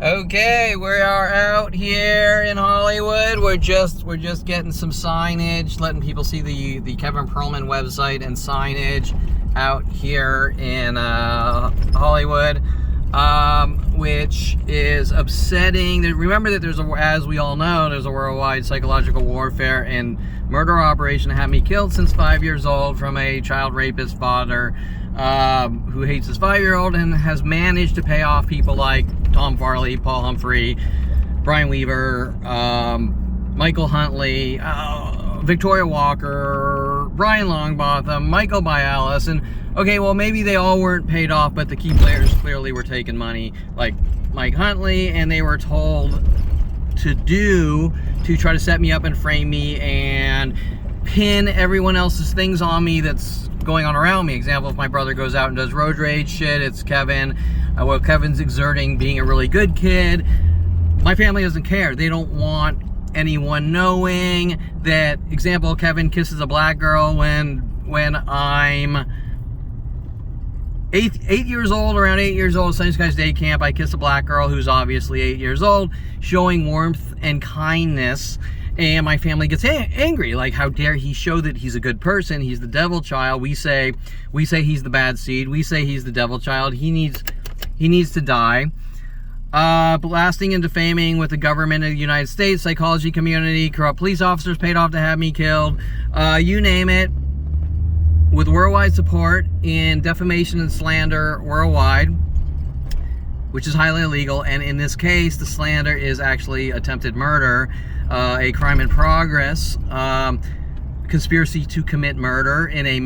Okay, we are out here in Hollywood. We're just getting some signage, letting people see the Kevin Pearlman website and signage out here in Hollywood, which is upsetting. Remember that as we all know, there's a worldwide psychological warfare and murder operation that had me killed since 5 years old from a child rapist father who hates his 5-year-old and has managed to pay off people like Tom Farley, Paul Humphrey, Brian Weaver, Michael Huntley, Victoria Walker, Brian Longbotham, Michael Bialis, and okay, well maybe they all weren't paid off, but the key players clearly were taking money, like Mike Huntley, and they were told to try to set me up and frame me and pin everyone else's things on me that's going on around me. Example, if my brother goes out and does road rage shit, it's Kevin. Well, Kevin's exerting being a really good kid. My family doesn't care. They don't want anyone knowing that, example, Kevin kisses a black girl when I'm 8 years old, around 8 years old, Sunny Skies Day Camp, I kiss a black girl who's obviously 8 years old, showing warmth and kindness. And my family gets angry, like, how dare he show that he's a good person? He's the devil child. We say he's the bad seed. We say he's the devil child. He needs to die. Blasting and defaming with the government of the United States, psychology community, corrupt police officers paid off to have me killed. You name it. With worldwide support in defamation and slander worldwide, which is highly illegal. And in this case, the slander is actually attempted murder. A crime in progress, conspiracy to commit murder in a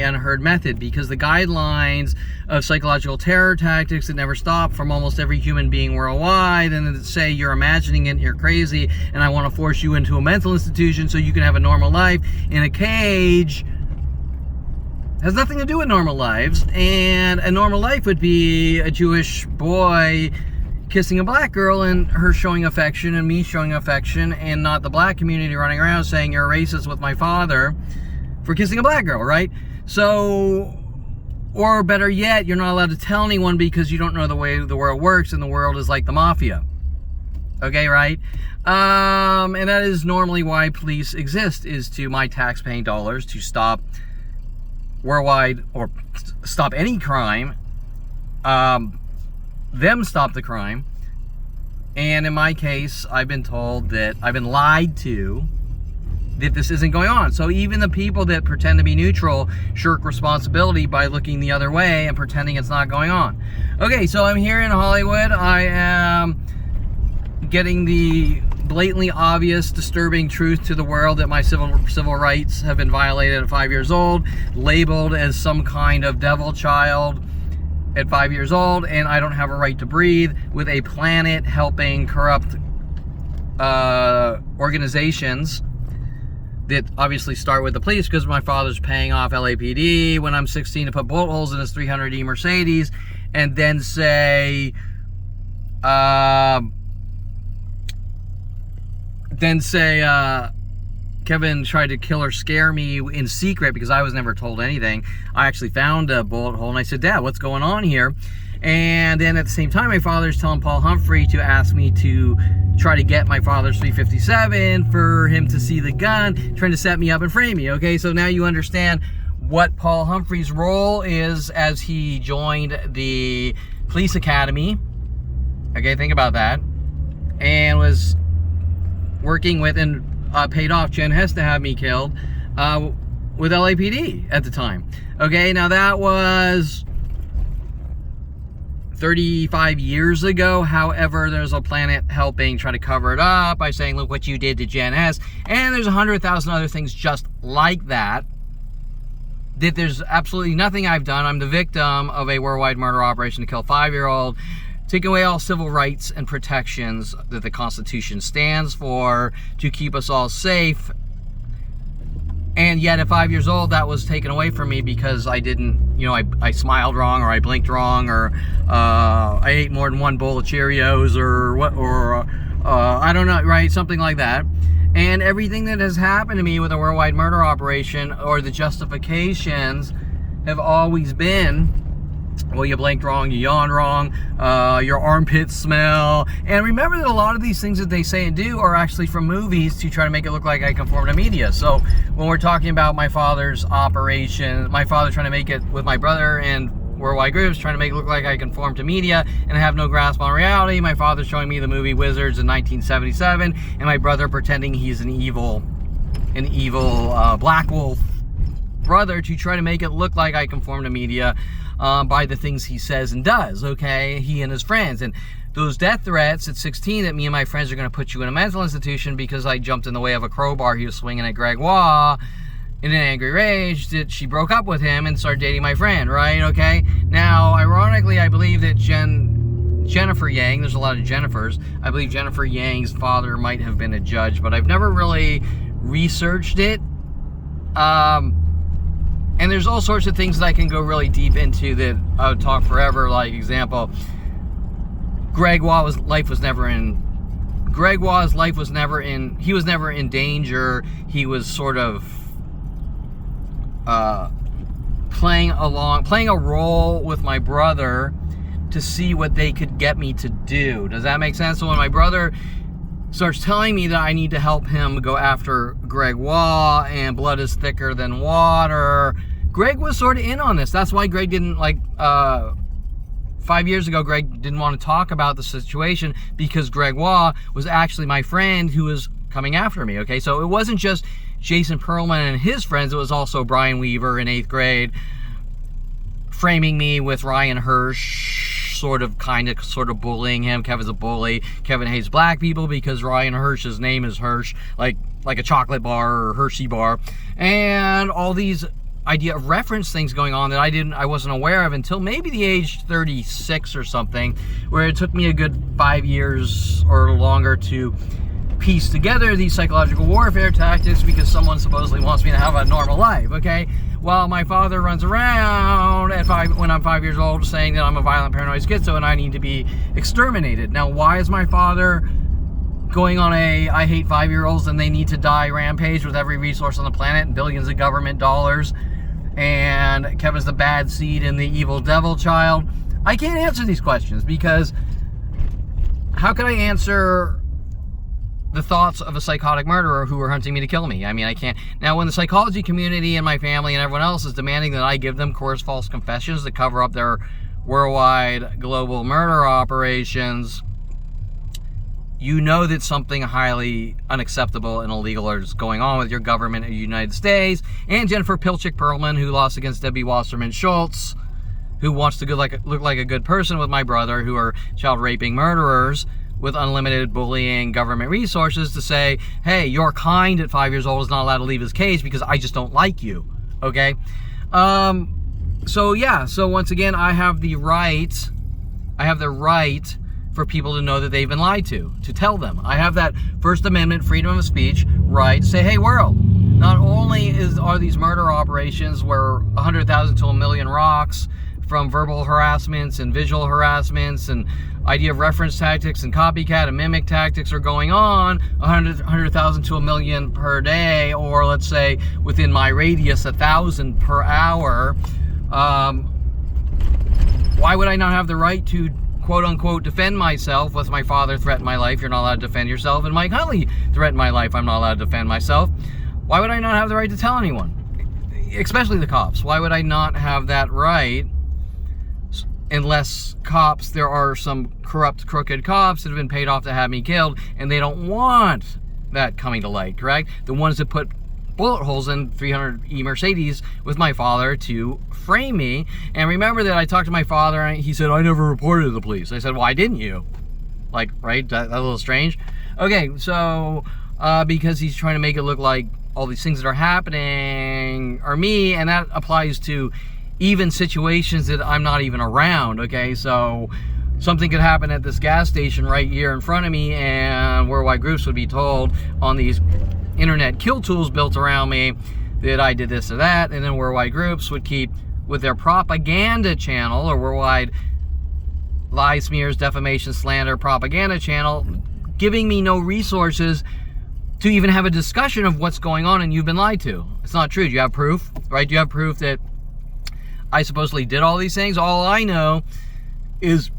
unheard method, because the guidelines of psychological terror tactics that never stop from almost every human being worldwide, and that say you're imagining it and you're crazy, and I want to force you into a mental institution so you can have a normal life in a cage, has nothing to do with normal lives. And a normal life would be a Jewish boy kissing a black girl and her showing affection and me showing affection, and not the black community running around saying you're a racist with my father for kissing a black girl, right? So, or better yet, you're not allowed to tell anyone because you don't know the way the world works, and the world is like the mafia. Okay, right? And that is normally why police exist, is to my tax-paying dollars to stop worldwide, or stop any crime, them stop the crime. And in my case, I've been told that I've been lied to, that this isn't going on. So even the people that pretend to be neutral shirk responsibility by looking the other way and pretending it's not going on. Okay, so I'm here in Hollywood. I am getting the blatantly obvious, disturbing truth to the world that my civil rights have been violated at 5 years old, labeled as some kind of devil child at 5 years old, and I don't have a right to breathe, with a planet helping corrupt organizations that obviously start with the police, because my father's paying off LAPD when I'm 16 to put bullet holes in his 300E Mercedes, and then say Kevin tried to kill or scare me in secret because I was never told anything. I actually found a bullet hole and I said, Dad, what's going on here? And then at the same time, my father's telling Paul Humphrey to ask me to try to get my father's 357 for him to see the gun, trying to set me up and frame me. Okay, so now you understand what Paul Humphrey's role is as he joined the police academy. Okay, think about that. And was working with and paid off Jen Hess to have me killed with LAPD at the time. Okay, now that was 35 years ago. However, there's a planet helping try to cover it up by saying, look what you did to Jen Hess. And there's 100,000 other things just like that. That there's absolutely nothing I've done. I'm the victim of a worldwide murder operation to kill a 5-year-old, take away all civil rights and protections that the Constitution stands for to keep us all safe. And yet at 5 years old, that was taken away from me because I didn't, I smiled wrong, or I blinked wrong, or I ate more than one bowl of Cheerios, or what, or I don't know, right? Something like that. And everything that has happened to me with a worldwide murder operation, or the justifications, have always been well, you blinked wrong, you yawned wrong, your armpits smell. And remember that a lot of these things that they say and do are actually from movies to try to make it look like I conform to media. So when we're talking about my father's operation, my father trying to make it with my brother and Worldwide Groups, trying to make it look like I conform to media and have no grasp on reality. My father showing me the movie Wizards in 1977, and my brother pretending he's an evil Black Wolf brother to try to make it look like I conform to media by the things he says and does, okay? He and his friends. And those death threats at 16 that me and my friends are going to put you in a mental institution because I jumped in the way of a crowbar he was swinging at Gregoire in an angry rage, that she broke up with him and started dating my friend, right? Okay? Now, ironically, I believe that Jennifer Yang, there's a lot of Jennifers, I believe Jennifer Yang's father might have been a judge, but I've never really researched it. And there's all sorts of things that I can go really deep into that I would talk forever. Like, example, Gregoire's life was never in he was never in danger. He was sort of playing a role with my brother to see what they could get me to do. Does that make sense? So when my brother starts telling me that I need to help him go after Gregoire and blood is thicker than water, Greg was sort of in on this. That's why Greg didn't, 5 years ago, Greg didn't want to talk about the situation, because Gregoire was actually my friend who was coming after me, okay? So it wasn't just Jason Perlman and his friends, it was also Brian Weaver in 8th grade framing me with Ryan Hirsch, sort of bullying him. Kevin's a bully. Kevin hates black people because Ryan Hirsch's name is Hirsch, like a chocolate bar or Hershey bar. And all these idea of reference things going on that I wasn't aware of until maybe the age 36 or something, where it took me a good 5 years or longer to piece together these psychological warfare tactics, because someone supposedly wants me to have a normal life, okay? While my father runs around when I'm 5 years old saying that I'm a violent paranoid schizo and I need to be exterminated. Now, why is my father going on a I hate 5-year-olds and they need to die rampage with every resource on the planet and billions of government dollars, and Kevin's the bad seed and the evil devil child? I can't answer these questions, because how can I answer the thoughts of a psychotic murderer who are hunting me to kill me? I mean, I can't. Now, when the psychology community and my family and everyone else is demanding that I give them coerced false confessions to cover up their worldwide global murder operations, you know that something highly unacceptable and illegal is going on with your government of the United States. And Jennifer Pilchick Perlman, who lost against Debbie Wasserman Schultz, who wants to look like a good person with my brother, who are child raping murderers with unlimited bullying government resources, to say, hey, your kind at 5 years old is not allowed to leave his cage because I just don't like you, okay? So once again, I have the right for people to know that they've been lied to tell them. I have that First Amendment freedom of speech right to say, hey, world, not only are these murder operations where 100,000 to 1 million rocks from verbal harassments and visual harassments and idea of reference tactics and copycat and mimic tactics are going on, 100,000 to 1 million per day, or let's say within my radius, 1,000 per hour, why would I not have the right to quote-unquote defend myself? With my father threatened my life, you're not allowed to defend yourself, and Mike Huntley threatened my life, I'm not allowed to defend myself. Why would I not have the right to tell anyone, especially the cops? Why would I not have that right? Unless cops, there are some corrupt, crooked cops that have been paid off to have me killed, and they don't want that coming to light, correct? The ones that put bullet holes in 300E Mercedes with my father to frame me. And remember that I talked to my father, and he said, I never reported to the police. I said, why didn't you? Like, right? That a little strange. Okay, so because he's trying to make it look like all these things that are happening are me, and that applies to even situations that I'm not even around, okay? So something could happen at this gas station right here in front of me, and Worldwide Groups would be told on these internet kill tools built around me that I did this or that, and then Worldwide Groups would keep with their propaganda channel, or Worldwide Lies, Smears, Defamation, Slander propaganda channel, giving me no resources to even have a discussion of what's going on, and you've been lied to. It's not true. Do you have proof, right? Do you have proof that I supposedly did all these things. All I know is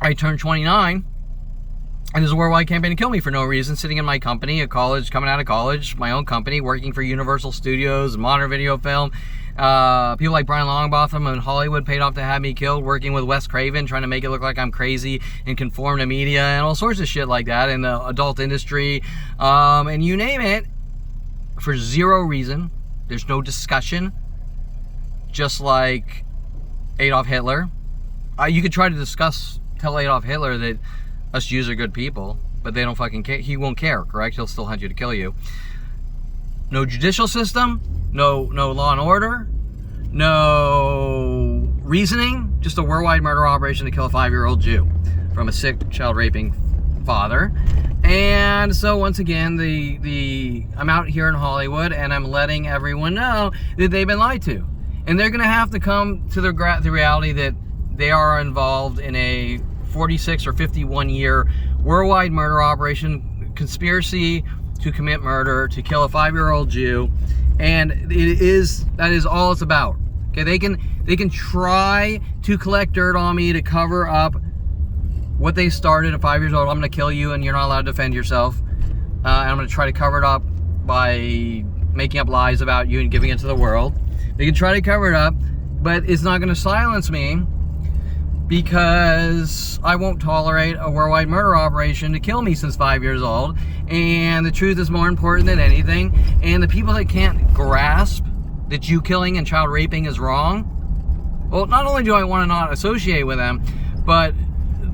I turned 29, and there's a worldwide campaign to kill me for no reason, sitting in my company at college, coming out of college, my own company, working for Universal Studios, modern video film. People like Brian Longbotham in Hollywood paid off to have me killed, working with Wes Craven, trying to make it look like I'm crazy and conform to media and all sorts of shit like that in the adult industry. And you name it, for zero reason. There's no discussion. Just like Adolf Hitler. You could try to tell Adolf Hitler that us Jews are good people, but they don't fucking care. He won't care, correct? He'll still hunt you to kill you. No judicial system, no law and order, no reasoning, just a worldwide murder operation to kill a 5-year-old Jew from a sick child raping father. And so once again, I'm out here in Hollywood and I'm letting everyone know that they've been lied to. And they're going to have to come to the reality that they are involved in a 46 or 51 year worldwide murder operation, conspiracy to commit murder, to kill a 5-year-old Jew. And that is all it's about. Okay, they can try to collect dirt on me to cover up what they started at 5 years old. I'm going to kill you and you're not allowed to defend yourself. And I'm going to try to cover it up by making up lies about you and giving it to the world. They can try to cover it up, but it's not going to silence me, because I won't tolerate a worldwide murder operation to kill me since 5 years old. And the truth is more important than anything. And the people that can't grasp that Jew killing and child raping is wrong, well, not only do I want to not associate with them, but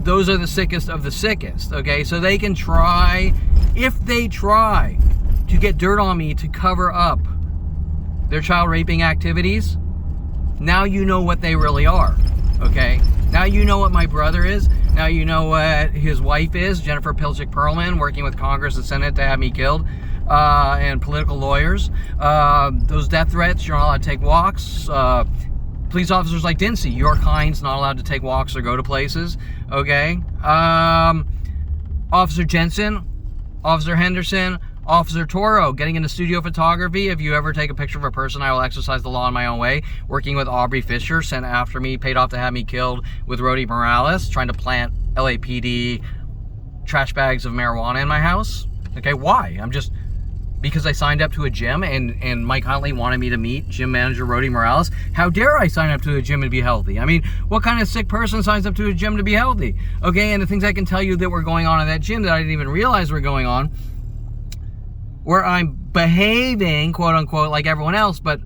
those are the sickest of the sickest, okay? So they can try, if they try to get dirt on me to cover up their child raping activities, now you know what they really are, okay? Now you know what my brother is. Now you know what his wife is, Jennifer Pilchick Perlman, working with Congress and Senate to have me killed, and political lawyers. Those death threats, you're not allowed to take walks. Police officers like Dincy, your kind's not allowed to take walks or go to places, okay? Officer Jensen, Officer Henderson, Officer Toro, getting into studio photography. If you ever take a picture of a person, I will exercise the law in my own way. Working with Aubrey Fisher, sent after me, paid off to have me killed with Rody Morales, trying to plant LAPD trash bags of marijuana in my house. Okay, why? Because I signed up to a gym and Mike Huntley wanted me to meet gym manager Rody Morales. How dare I sign up to a gym and be healthy? I mean, what kind of sick person signs up to a gym to be healthy? Okay, and the things I can tell you that were going on in that gym that I didn't even realize were going on, where I'm behaving, quote unquote, like everyone else, but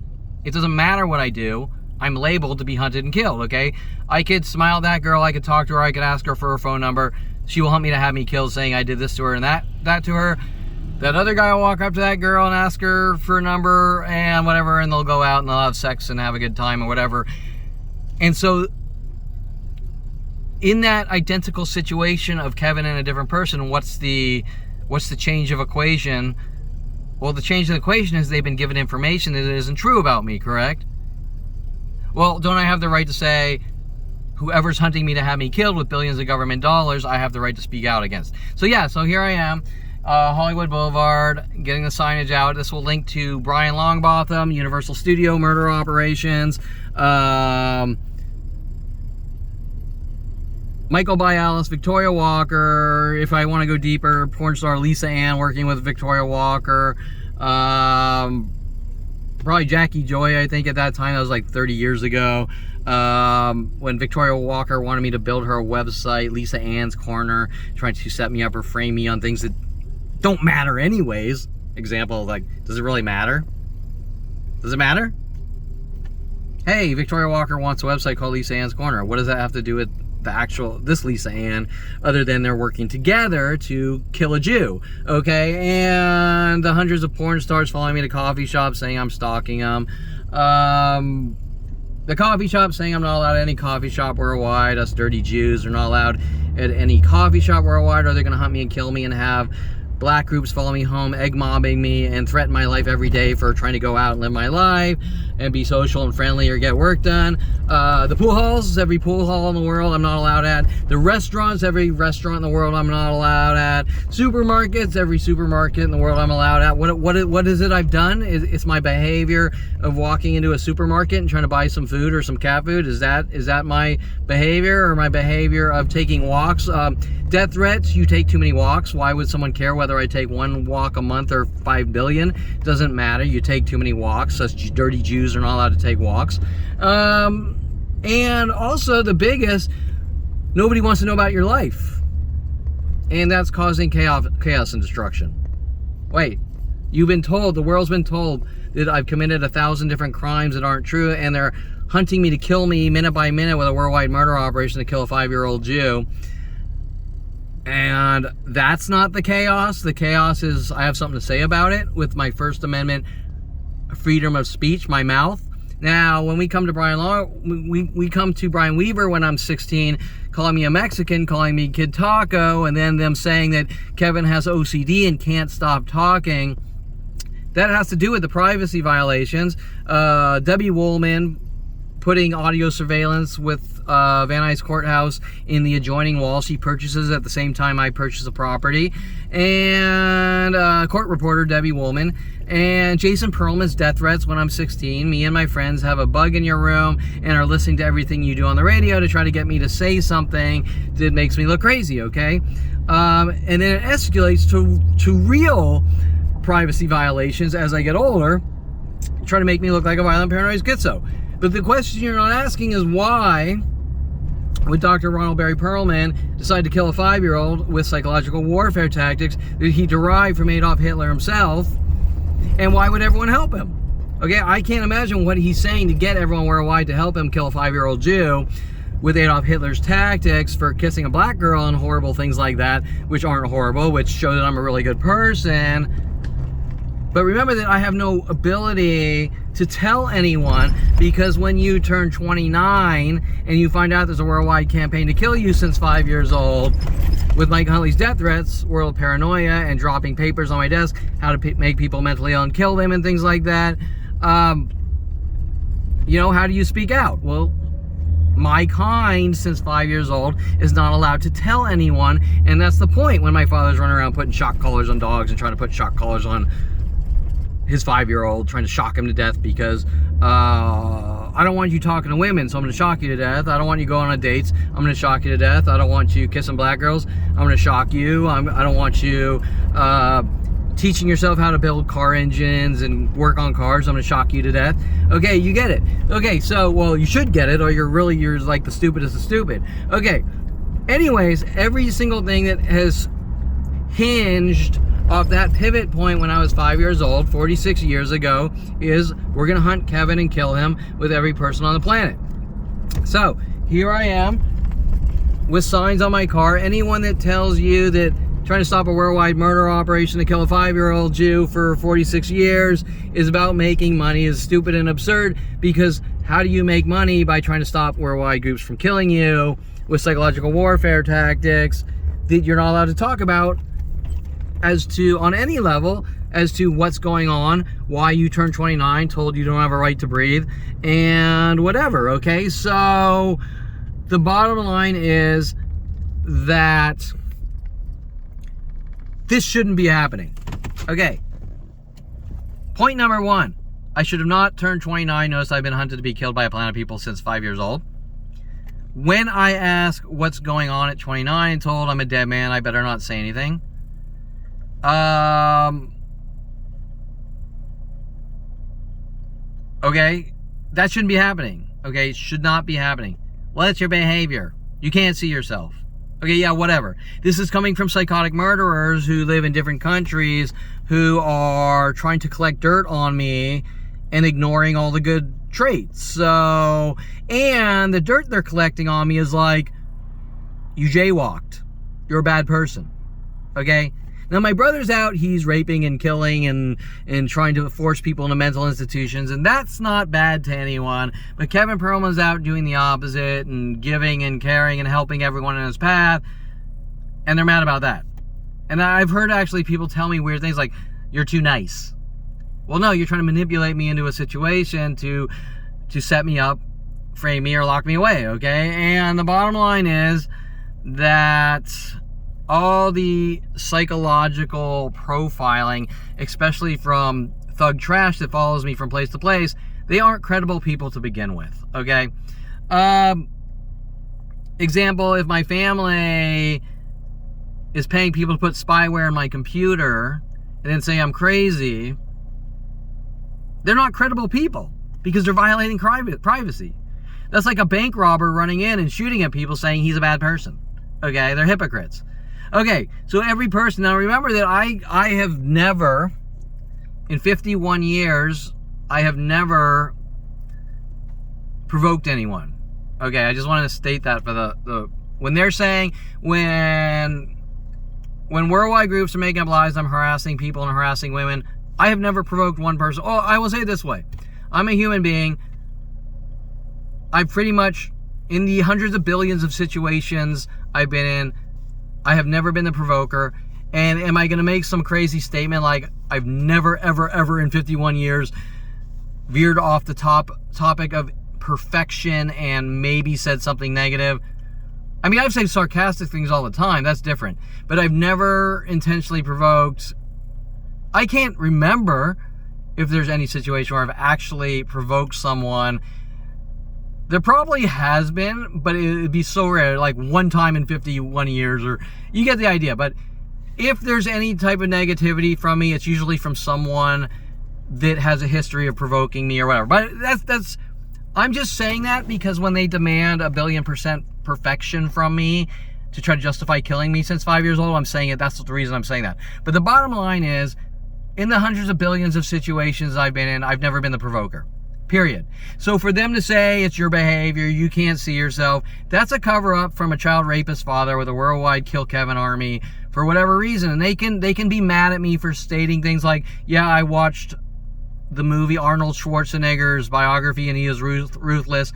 it doesn't matter what I do. I'm labeled to be hunted and killed, okay? I could smile at that girl, I could talk to her, I could ask her for her phone number. She will hunt me to have me killed, saying I did this to her and that to her. That other guy will walk up to that girl and ask her for a number and whatever, and they'll go out and they'll have sex and have a good time or whatever. And so, in that identical situation of Kevin and a different person, what's the change of equation? Well, the change of the equation is they've been given information that isn't true about me, correct? Well, don't I have the right to say, whoever's hunting me to have me killed with billions of government dollars, I have the right to speak out against? So yeah, so here I am, Hollywood Boulevard, getting the signage out. This will link to Brian Longbotham, Universal Studio murder operations, Michael Bialis, Victoria Walker, if I want to go deeper, porn star Lisa Ann working with Victoria Walker, probably Jackie Joy, I think at that time, that was like 30 years ago, when Victoria Walker wanted me to build her a website, Lisa Ann's Corner, trying to set me up or frame me on things that don't matter anyways. Example, like, does it really matter? Does it matter? Hey, Victoria Walker wants a website called Lisa Ann's Corner. What does that have to do with this Lisa Ann, other than they're working together to kill a Jew, okay? And the hundreds of porn stars following me to coffee shops saying I'm stalking them. The coffee shop saying I'm not allowed at any coffee shop worldwide. Us dirty Jews are not allowed at any coffee shop worldwide, or they're going to hunt me and kill me and have black groups follow me home, egg mobbing me, and threaten my life every day for trying to go out and live my life and be social and friendly or get work done. The pool halls, every pool hall in the world I'm not allowed at. The restaurants, every restaurant in the world I'm not allowed at. Supermarkets, every supermarket in the world I'm allowed at. What is it I've done? It's my behavior of walking into a supermarket and trying to buy some food or some cat food. Is that my behavior, or my behavior of taking walks? Death threats, you take too many walks. Why would someone care whether I take one walk a month or 5 billion? Doesn't matter. You take too many walks. Such dirty Jews are not allowed to take walks. And also the biggest, nobody wants to know about your life. And that's causing chaos and destruction. Wait, you've been told, the world's been told that I've committed 1,000 different crimes that aren't true, and they're hunting me to kill me minute by minute with a worldwide murder operation to kill a 5-year-old Jew. And that's not the chaos. The chaos is I have something to say about it with my First Amendment freedom of speech, my mouth. Now, when we come to we come to Brian Weaver when I'm 16, calling me a Mexican, calling me Kid Taco, and then them saying that Kevin has OCD and can't stop talking. That has to do with the privacy violations. Debbie Woolman putting audio surveillance with Van Nuys Courthouse in the adjoining wall she purchases at the same time I purchase a property. And court reporter Debbie Woolman. And Jason Perlman's death threats when I'm 16. Me and my friends have a bug in your room and are listening to everything you do on the radio to try to get me to say something that makes me look crazy, okay? And then it escalates to real privacy violations as I get older, trying to make me look like a violent paranoid schizo. But the question you're not asking is why would Dr. Ronald Barry Perlman decide to kill a 5-year-old with psychological warfare tactics that he derived from Adolf Hitler himself, and why would everyone help him? Okay, I can't imagine what he's saying to get everyone worldwide to help him kill a 5-year-old Jew with Adolf Hitler's tactics for kissing a black girl and horrible things like that, which aren't horrible, which show that I'm a really good person. But remember that I have no ability to tell anyone, because when you turn 29 and you find out there's a worldwide campaign to kill you since 5 years old, with Mike Huntley's death threats, world paranoia, and dropping papers on my desk, how to make people mentally ill and kill them and things like that, you know, how do you speak out? Well, my kind, since 5 years old, is not allowed to tell anyone, and that's the point when my father's running around putting shock collars on dogs and trying to put shock collars on his 5-year-old, trying to shock him to death because I don't want you talking to women, so I'm going to shock you to death. I don't want you going on dates. I'm going to shock you to death. I don't want you kissing black girls. I'm going to shock you. I don't want you teaching yourself how to build car engines and work on cars. I'm going to shock you to death. Okay, you get it. Okay, so, well, you should get it, or you're like the stupidest of stupid. Okay, anyways, every single thing that has hinged off that pivot point when I was 5 years old, 46 years ago, is we're going to hunt Kevin and kill him with every person on the planet. So, here I am with signs on my car. Anyone that tells you that trying to stop a worldwide murder operation to kill a 5-year-old Jew for 46 years is about making money is stupid and absurd, because how do you make money by trying to stop worldwide groups from killing you with psychological warfare tactics that you're not allowed to talk about as to, on any level, as to what's going on, why you turned 29, told you don't have a right to breathe, and whatever, okay? So, the bottom line is that this shouldn't be happening. Okay. Point number 1. I should have not turned 29. Notice I've been hunted to be killed by a planet of people since 5 years old. When I ask what's going on at 29 and told I'm a dead man, I better not say anything. Okay, that shouldn't be happening. Okay, it should not be happening. Well, that's your behavior. You can't see yourself. Okay, yeah, whatever. This is coming from psychotic murderers who live in different countries who are trying to collect dirt on me and ignoring all the good traits. So, and the dirt they're collecting on me is like, you jaywalked. You're a bad person. Okay? Now, my brother's out, he's raping and killing and trying to force people into mental institutions, and that's not bad to anyone. But Kevin Perlman's out doing the opposite and giving and caring and helping everyone in his path, and they're mad about that. And I've heard actually people tell me weird things like, you're too nice. Well, no, you're trying to manipulate me into a situation to set me up, frame me, or lock me away, okay? And the bottom line is that all the psychological profiling, especially from thug trash that follows me from place to place, they aren't credible people to begin with, okay? Example, if my family is paying people to put spyware in my computer and then say I'm crazy, they're not credible people because they're violating privacy. That's like a bank robber running in and shooting at people saying he's a bad person. Okay, they're hypocrites. Okay, so every person, now remember that I have never, in 51 years, I have never provoked anyone. Okay, I just wanted to state that for the when they're saying, when worldwide groups are making up lies, I'm harassing people and harassing women, I have never provoked one person. Oh, I will say it this way. I'm a human being. I pretty much, in the hundreds of billions of situations I've been in, I have never been the provoker. And am I going to make some crazy statement like I've never, ever, ever in 51 years veered off the topic of perfection and maybe said something negative? I mean, I've said sarcastic things all the time. That's different. But I've never intentionally provoked. I can't remember if there's any situation where I've actually provoked someone. There probably has been, but it'd be so rare, like one time in 51 years, or you get the idea. But if there's any type of negativity from me, it's usually from someone that has a history of provoking me or whatever. But that's I'm just saying that because when they demand 1,000,000,000% perfection from me to try to justify killing me since 5 years old, I'm saying it. That's the reason I'm saying that. But the bottom line is, in the hundreds of billions of situations I've been in, I've never been the provoker. Period. So for them to say it's your behavior, you can't see yourself, that's a cover-up from a child rapist father with a worldwide Kill Kevin army for whatever reason. And they can be mad at me for stating things like, yeah, I watched the movie Arnold Schwarzenegger's biography and he is ruthless.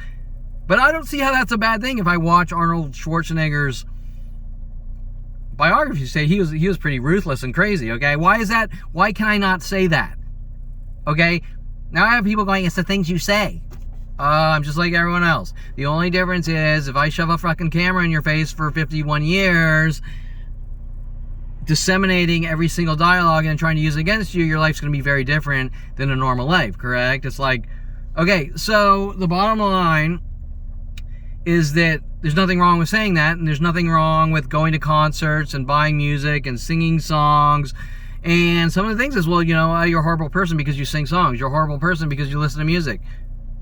But I don't see how that's a bad thing if I watch Arnold Schwarzenegger's biography. Say he was pretty ruthless and crazy, okay? Why is that? Why can I not say that? Okay? Now I have people going, it's the things you say. I'm just like everyone else. The only difference is if I shove a fucking camera in your face for 51 years, disseminating every single dialogue and trying to use it against you, your life's going to be very different than a normal life, correct? It's like, okay, so the bottom line is that there's nothing wrong with saying that, and there's nothing wrong with going to concerts and buying music and singing songs. And some of the things is, well, you know, you're a horrible person because you sing songs. You're a horrible person because you listen to music.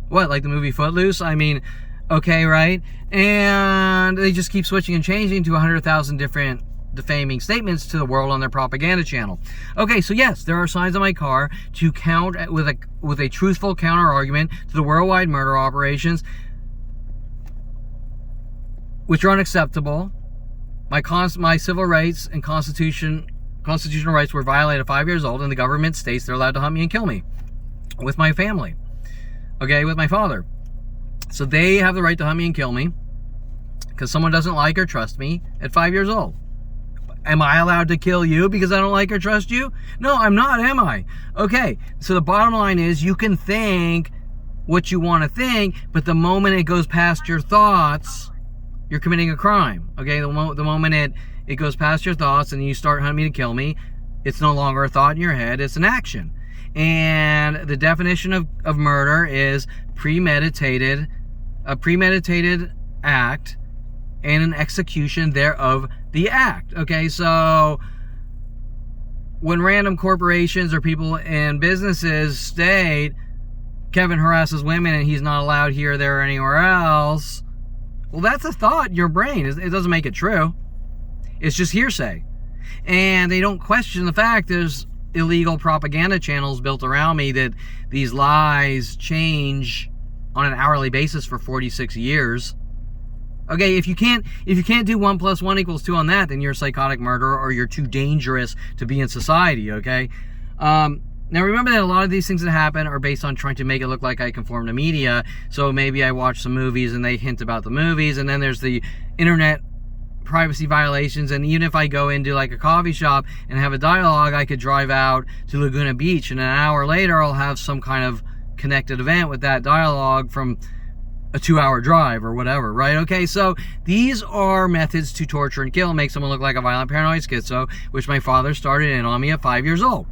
What, like the movie Footloose? I mean, okay, right? And they just keep switching and changing to 100,000 different defaming statements to the world on their propaganda channel. Okay, so yes, there are signs on my car to count with a truthful counter argument to the worldwide murder operations, which are unacceptable. My civil rights and constitutional rights were violated at 5 years old, and the government states they're allowed to hunt me and kill me with my family. Okay, with my father. So they have the right to hunt me and kill me because someone doesn't like or trust me at 5 years old. Am I allowed to kill you because I don't like or trust you? No, I'm not, am I? Okay, so the bottom line is you can think what you want to think, but the moment it goes past your thoughts, you're committing a crime. Okay, the moment it goes past your thoughts and you start hunting me to kill me, it's no longer a thought in your head, it's an action. And the definition of murder is a premeditated act and an execution thereof the act. Okay, so when random corporations or people in businesses state Kevin harasses women and he's not allowed here, there, or anywhere else, well, that's a thought in your brain. It doesn't make it true. It's just hearsay. And they don't question the fact there's illegal propaganda channels built around me that these lies change on an hourly basis for 46 years. Okay, if you can't do 1 + 1 = 2 on that, then you're a psychotic murderer or you're too dangerous to be in society, okay? Now remember that a lot of these things that happen are based on trying to make it look like I conform to media. So maybe I watch some movies and they hint about the movies, and then there's the internet privacy violations. And even if I go into like a coffee shop and have a dialogue, I could drive out to Laguna Beach, and an hour later I'll have some kind of connected event with that dialogue from a 2-hour drive or whatever, right? Okay, so these are methods to torture and kill and make someone look like a violent paranoid schizo, which my father started in on me at 5 years old.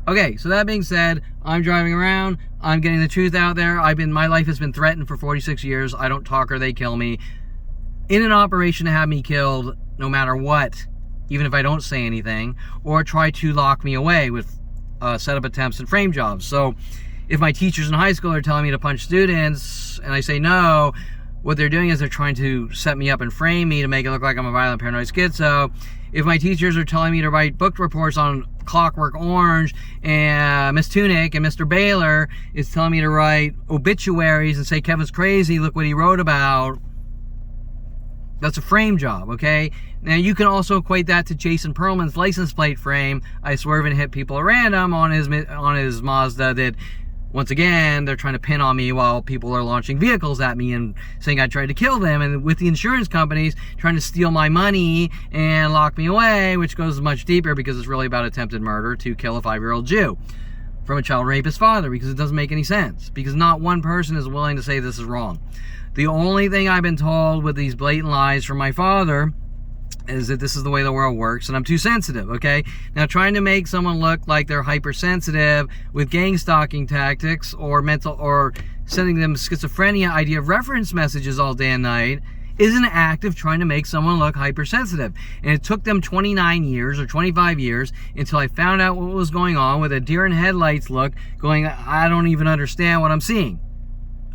Okay, so that being said, I'm driving around, I'm getting the truth out there. My life has been threatened for 46 years. I don't talk or they kill me. In an operation to have me killed, no matter what, even if I don't say anything, or try to lock me away with setup attempts and frame jobs. So if my teachers in high school are telling me to punch students and I say no, what they're doing is they're trying to set me up and frame me to make it look like I'm a violent paranoid schizo. If my teachers are telling me to write book reports on Clockwork Orange, and Miss Tunick and Mr. Baylor is telling me to write obituaries and say Kevin's crazy, look what he wrote about, that's a frame job, okay? Now you can also equate that to Jason Perlman's license plate frame. I swerve and hit people at random on his Mazda that, once again, they're trying to pin on me while people are launching vehicles at me and saying I tried to kill them, and with the insurance companies trying to steal my money and lock me away, which goes much deeper because it's really about attempted murder to kill a 5-year-old Jew from a child rapist father, because it doesn't make any sense, because not one person is willing to say this is wrong. The only thing I've been told with these blatant lies from my father is that this is the way the world works and I'm too sensitive, okay? Now, trying to make someone look like they're hypersensitive with gang stalking tactics or sending them schizophrenia idea of reference messages all day and night is an act of trying to make someone look hypersensitive. And it took them 29 years or 25 years until I found out what was going on with a deer in headlights look, going, I don't even understand what I'm seeing.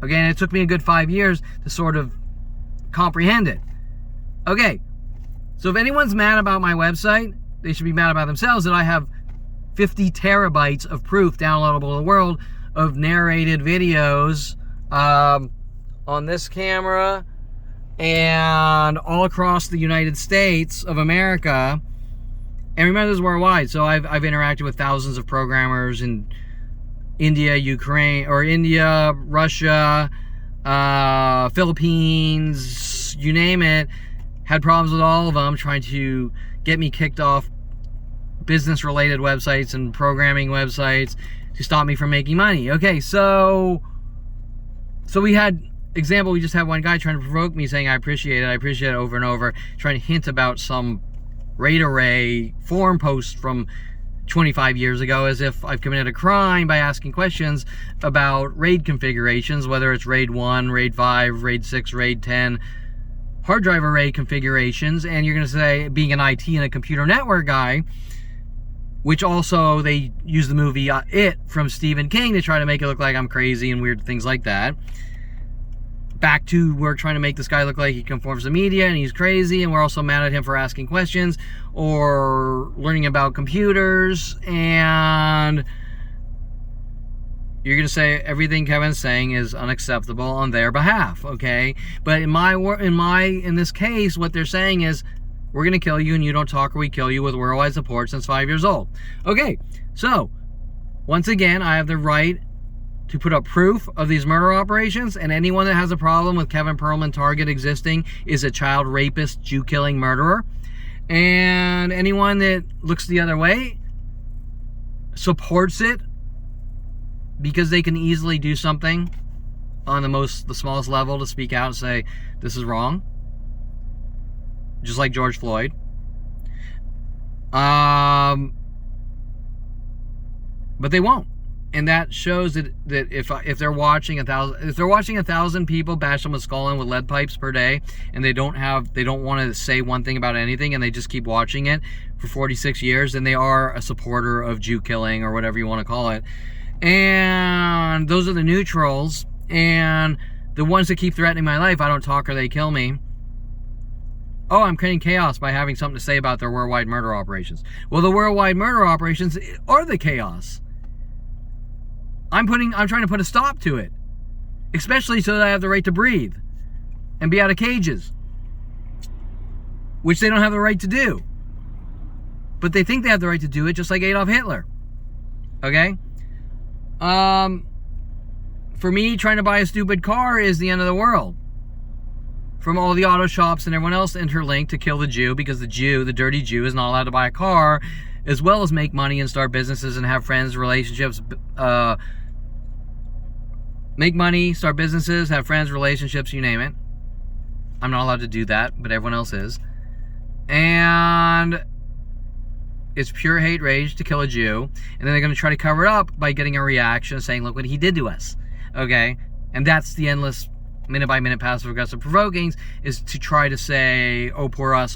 Okay, and it took me a good 5 years to sort of comprehend it. Okay, so if anyone's mad about my website, they should be mad about themselves that I have 50 terabytes of proof downloadable to the world of narrated videos on this camera and all across the United States of America. And remember, this is worldwide, so I've interacted with thousands of programmers in India, India, Russia, Philippines, you name it. Had problems with all of them, trying to get me kicked off business-related websites and programming websites to stop me from making money. Okay, so we just had one guy trying to provoke me, saying I appreciate it over and over, trying to hint about some RAID array forum post from 25 years ago, as if I've committed a crime by asking questions about RAID configurations, whether it's RAID 1, RAID 5, RAID 6, RAID 10, hard drive array configurations. And you're going to say, being an IT and a computer network guy, which also they use the movie It from Stephen King to try to make it look like I'm crazy and weird things like that. Back to, we're trying to make this guy look like he conforms to media and he's crazy, and we're also mad at him for asking questions or learning about computers, and you're going to say everything Kevin's saying is unacceptable on their behalf, okay? But in this case, what they're saying is, we're going to kill you and you don't talk or we kill you, with worldwide support since 5 years old. Okay, so once again, I have the right to put up proof of these murder operations, and anyone that has a problem with Kevin Perlman Target existing is a child rapist, Jew-killing murderer. And anyone that looks the other way supports it because they can easily do something on the smallest level to speak out and say, this is wrong. Just like George Floyd. But they won't. And that shows that if they're watching 1,000 people bash someone's skull in with lead pipes per day, and they don't want to say one thing about anything, and they just keep watching it for 46 years, then they are a supporter of Jew killing or whatever you want to call it. And those are the neutrals, and the ones that keep threatening my life. I don't talk or they kill me. Oh, I'm creating chaos by having something to say about their worldwide murder operations. Well, the worldwide murder operations are the chaos. I'm trying to put a stop to it, especially so that I have the right to breathe and be out of cages, which they don't have the right to do. But they think they have the right to do it, just like Adolf Hitler. Okay? For me, trying to buy a stupid car is the end of the world. from all the auto shops and everyone else interlinked to kill the Jew, because the Jew, the dirty Jew, is not allowed to buy a car, as well as make money and start businesses and have friends, relationships, make money, start businesses, have friends, relationships, you name it. I'm not allowed to do that, but everyone else is. And it's pure hate rage to kill a Jew. And then they're going to try to cover it up by getting a reaction saying, look what he did to us. Okay? And that's the endless minute-by-minute passive-aggressive provokings, is to try to say, oh, poor us,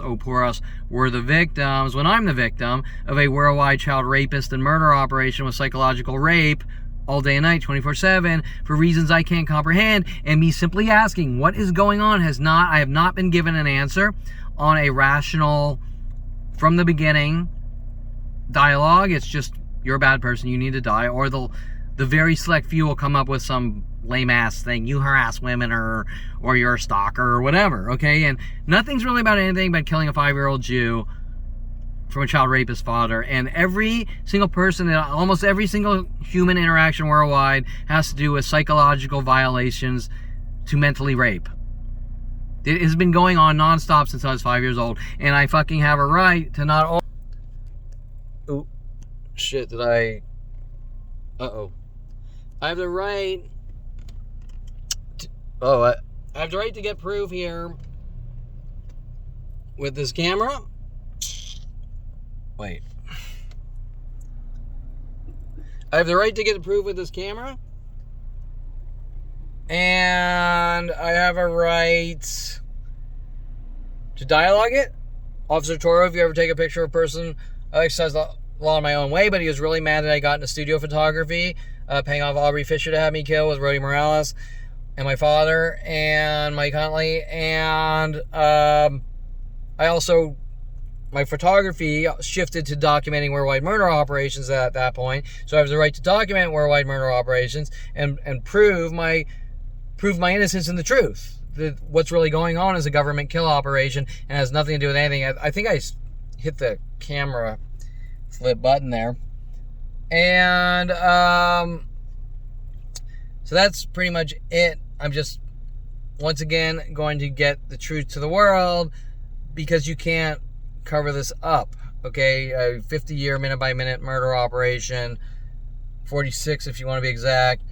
we're the victims, when I'm the victim of a worldwide child rapist and murder operation with psychological rape all day and night, 24/7, for reasons I can't comprehend. And me simply asking what is going on I have not been given an answer on a rational, from the beginning, dialogue. It's just, you're a bad person, you need to die, or the very select few will come up with some lame ass thing, you harass women, or you're a stalker, or whatever, okay? And nothing's really about anything but killing a 5-year-old Jew from a child rapist father. And every single person, almost every single human interaction worldwide, has to do with psychological violations to mentally rape. It has been going on nonstop since I was 5 years old, and I fucking have a right to not... Oh, shit, did I... Uh-oh. I have the right... I have the right to get proof here with this camera. Wait. I have the right to get proof with this camera. And I have a right to dialogue it. Officer Toro, if you ever take a picture of a person, I exercise the law in my own way, but he was really mad that I got into studio photography, paying off Aubrey Fisher to have me kill with Rody Morales and my father and Mike Huntley. And I also, my photography shifted to documenting worldwide murder operations at that point. So I have the right to document worldwide murder operations and prove my innocence and the truth. What's really going on is a government kill operation and has nothing to do with anything. I think I hit the camera flip button there. And so that's pretty much it. I'm just, once again, going to get the truth to the world, because you can't cover this up, okay? A 50-year minute-by-minute murder operation, 46 if you want to be exact,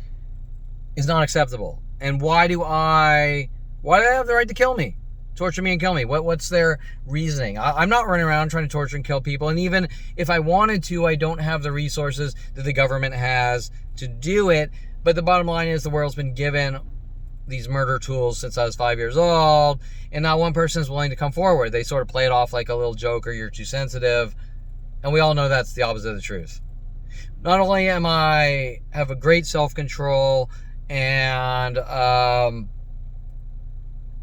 is not acceptable. And why do I have the right to kill me? Torture me and kill me? What's their reasoning? I'm not running around trying to torture and kill people, and even if I wanted to, I don't have the resources that the government has to do it. But the bottom line is, the world's been given these murder tools since I was 5 years old, and not one person is willing to come forward. They sort of play it off like a little joke, or you're too sensitive, and we all know that's the opposite of the truth. Not only am I have a great self-control, and I'm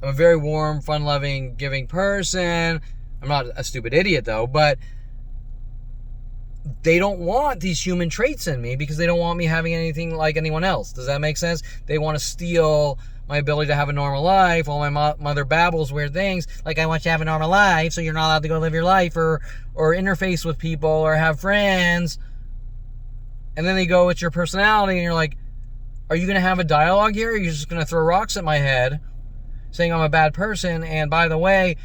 a very warm, fun-loving, giving person. I'm not a stupid idiot, though, but they don't want these human traits in me because they don't want me having anything like anyone else. Does that make sense? They want to steal my ability to have a normal life while my mother babbles weird things like, I want you to have a normal life, so you're not allowed to go live your life or interface with people or have friends. And then they go, it's your personality, and you're like, are you going to have a dialogue here, or are you just going to throw rocks at my head saying I'm a bad person? And by the way,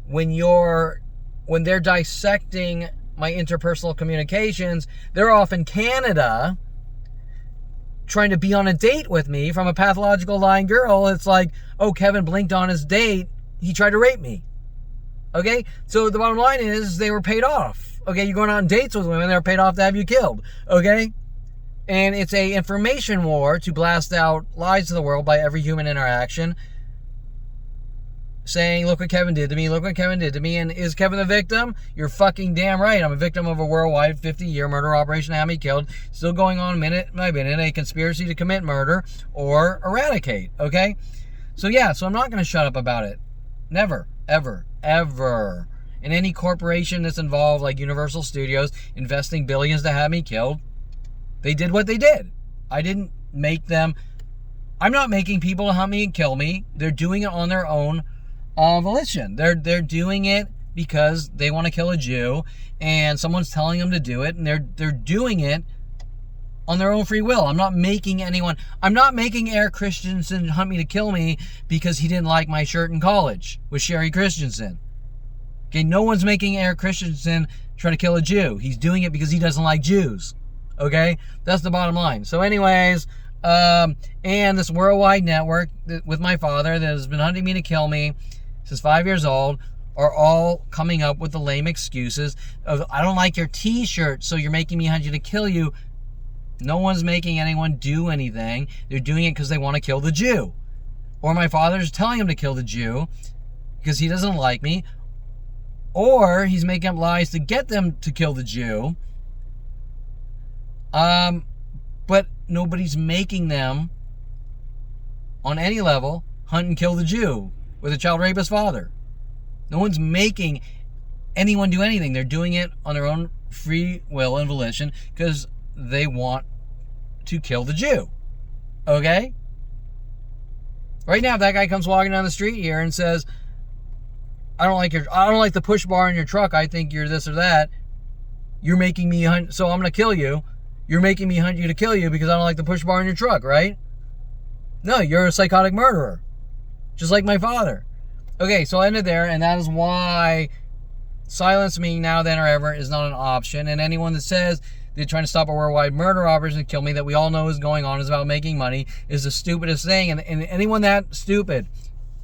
when they're dissecting my interpersonal communications, they're off in Canada trying to be on a date with me from a pathological lying girl. It's like, oh, Kevin blinked on his date, he tried to rape me. Okay? So the bottom line is, they were paid off. Okay? You're going on dates with women, they're paid off to have you killed. Okay? And it's a information war to blast out lies to the world by every human interaction, saying, look what Kevin did to me, look what Kevin did to me. And is Kevin the victim? You're fucking damn right. I'm a victim of a worldwide 50-year murder operation to have me killed, still going on minute by minute, a conspiracy to commit murder or eradicate, okay? So yeah, so I'm not going to shut up about it. Never, ever, ever. And any corporation that's involved, like Universal Studios, investing billions to have me killed, they did what they did. I didn't make them. I'm not making people hunt me and kill me. They're doing it on their own volition. They're doing it because they want to kill a Jew, and someone's telling them to do it, and they're doing it on their own free will. I'm not making Eric Christensen hunt me to kill me because he didn't like my shirt in college with Sherry Christensen. Okay, no one's making Eric Christensen try to kill a Jew. He's doing it because he doesn't like Jews. Okay, that's the bottom line. So anyways, and this worldwide network with my father that has been hunting me to kill me since 5 years old are all coming up with the lame excuses of, I don't like your t-shirt, so you're making me hunt you to kill you. No one's making anyone do anything. They're doing it because they want to kill the Jew. Or my father's telling him to kill the Jew because he doesn't like me. Or he's making up lies to get them to kill the Jew. But nobody's making them, on any level, hunt and kill the Jew with a child rapist father. No one's making anyone do anything. They're doing it on their own free will and volition because they want to kill the Jew. Okay? Right now, if that guy comes walking down the street here and says, I don't like the push bar in your truck, I think you're this or that, you're making me hunt, so I'm going to kill you. You're making me hunt you to kill you because I don't like the push bar in your truck, right? No, you're a psychotic murderer. Just like my father. Okay, so I ended there, and that is why silence me now, then, or ever is not an option. And anyone that says they're trying to stop a worldwide murder operation to kill me that we all know is going on, is about making money, is the stupidest thing. And anyone that stupid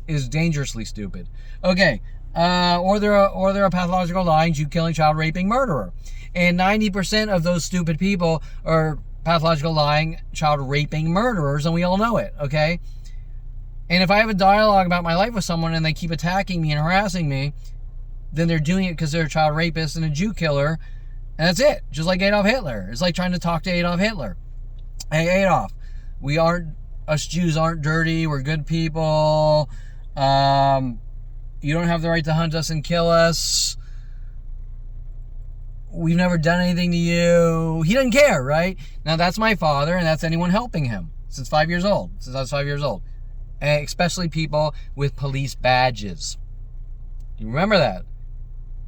is dangerously stupid. Okay, or they're a pathological lying, Jew killing, child raping murderer. And 90% of those stupid people are pathological lying, child raping murderers, and we all know it, okay? And if I have a dialogue about my life with someone and they keep attacking me and harassing me, then they're doing it because they're a child rapist and a Jew killer, and that's it. Just like Adolf Hitler. It's like trying to talk to Adolf Hitler. Hey, Adolf, us Jews aren't dirty, we're good people, you don't have the right to hunt us and kill us, we've never done anything to you. He doesn't care, right? Now, that's my father, and that's anyone helping him since 5 years old, since I was 5 years old. And especially people with police badges. You remember that.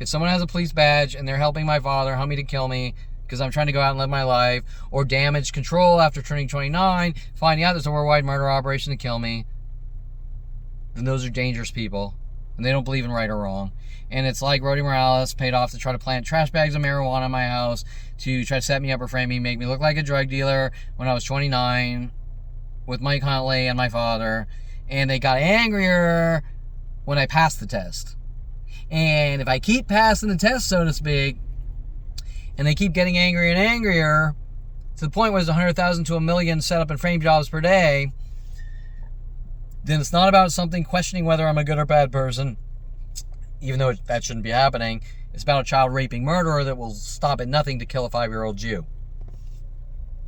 If someone has a police badge and they're helping my father hunt me to kill me because I'm trying to go out and live my life, or damage control after turning 29, finding out there's a worldwide murder operation to kill me, then those are dangerous people. And they don't believe in right or wrong. And it's like Rody Morales paid off to try to plant trash bags of marijuana in my house to try to set me up or frame me, make me look like a drug dealer when I was 29 with Mike Huntley and my father. And they got angrier when I passed the test. And if I keep passing the test, so to speak, and they keep getting angrier and angrier, to the point where there's 100,000 to 1 million set up and frame jobs per day, then it's not about something questioning whether I'm a good or bad person, even though that shouldn't be happening. It's about a child raping murderer that will stop at nothing to kill a 5-year-old Jew.